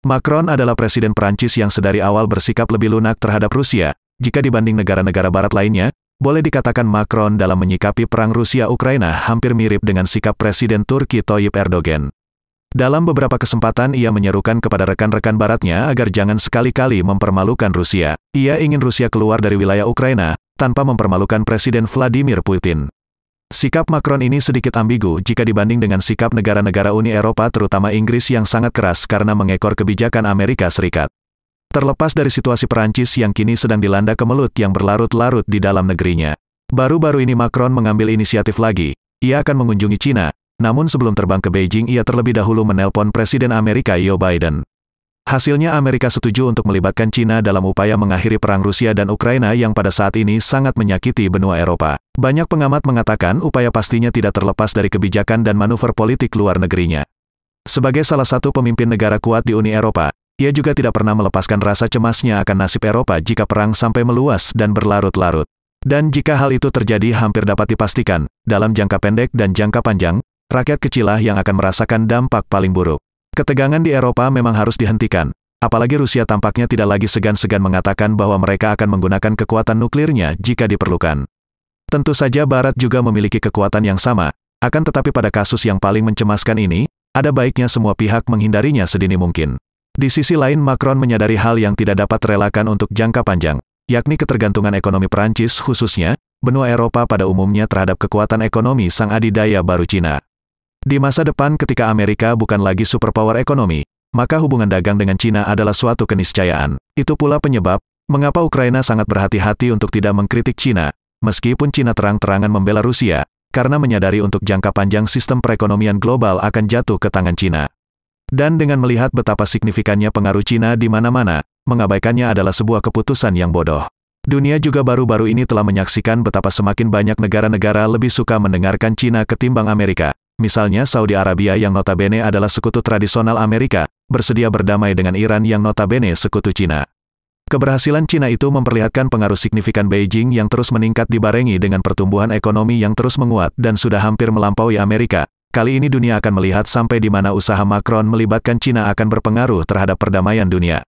Macron adalah presiden Prancis yang sedari awal bersikap lebih lunak terhadap Rusia. Jika dibanding negara-negara barat lainnya, boleh dikatakan Macron dalam menyikapi perang Rusia-Ukraina hampir mirip dengan sikap Presiden Turki Tayyip Erdogan. Dalam beberapa kesempatan ia menyerukan kepada rekan-rekan baratnya agar jangan sekali-kali mempermalukan Rusia. Ia ingin Rusia keluar dari wilayah Ukraina, tanpa mempermalukan Presiden Vladimir Putin. Sikap Macron ini sedikit ambigu jika dibanding dengan sikap negara-negara Uni Eropa terutama Inggris yang sangat keras karena mengekor kebijakan Amerika Serikat. Terlepas dari situasi Perancis yang kini sedang dilanda kemelut yang berlarut-larut di dalam negerinya. Baru-baru ini Macron mengambil inisiatif lagi. Ia akan mengunjungi Cina, namun sebelum terbang ke Beijing ia terlebih dahulu menelpon Presiden Amerika Joe Biden. Hasilnya Amerika setuju untuk melibatkan Cina dalam upaya mengakhiri perang Rusia dan Ukraina yang pada saat ini sangat menyakiti benua Eropa. Banyak pengamat mengatakan upaya pastinya tidak terlepas dari kebijakan dan manuver politik luar negerinya. Sebagai salah satu pemimpin negara kuat di Uni Eropa, ia juga tidak pernah melepaskan rasa cemasnya akan nasib Eropa jika perang sampai meluas dan berlarut-larut. Dan jika hal itu terjadi hampir dapat dipastikan, dalam jangka pendek dan jangka panjang, rakyat kecillah yang akan merasakan dampak paling buruk. Ketegangan di Eropa memang harus dihentikan, apalagi Rusia tampaknya tidak lagi segan-segan mengatakan bahwa mereka akan menggunakan kekuatan nuklirnya jika diperlukan. Tentu saja Barat juga memiliki kekuatan yang sama, akan tetapi pada kasus yang paling mencemaskan ini, ada baiknya semua pihak menghindarinya sedini mungkin. Di sisi lain Macron menyadari hal yang tidak dapat terelakkan untuk jangka panjang, yakni ketergantungan ekonomi Perancis khususnya, benua Eropa pada umumnya terhadap kekuatan ekonomi sang adidaya baru Cina. Di masa depan ketika Amerika bukan lagi superpower ekonomi, maka hubungan dagang dengan Cina adalah suatu keniscayaan. Itu pula penyebab, mengapa Ukraina sangat berhati-hati untuk tidak mengkritik Cina, meskipun Cina terang-terangan membela Rusia, karena menyadari untuk jangka panjang sistem perekonomian global akan jatuh ke tangan Cina. Dan dengan melihat betapa signifikannya pengaruh Cina di mana-mana, mengabaikannya adalah sebuah keputusan yang bodoh. Dunia juga baru-baru ini telah menyaksikan betapa semakin banyak negara-negara lebih suka mendengarkan Cina ketimbang Amerika. Misalnya Saudi Arabia yang notabene adalah sekutu tradisional Amerika, bersedia berdamai dengan Iran yang notabene sekutu Cina. Keberhasilan Cina itu memperlihatkan pengaruh signifikan Beijing yang terus meningkat dibarengi dengan pertumbuhan ekonomi yang terus menguat dan sudah hampir melampaui Amerika. Kali ini dunia akan melihat sampai di mana usaha Macron melibatkan Cina akan berpengaruh terhadap perdamaian dunia.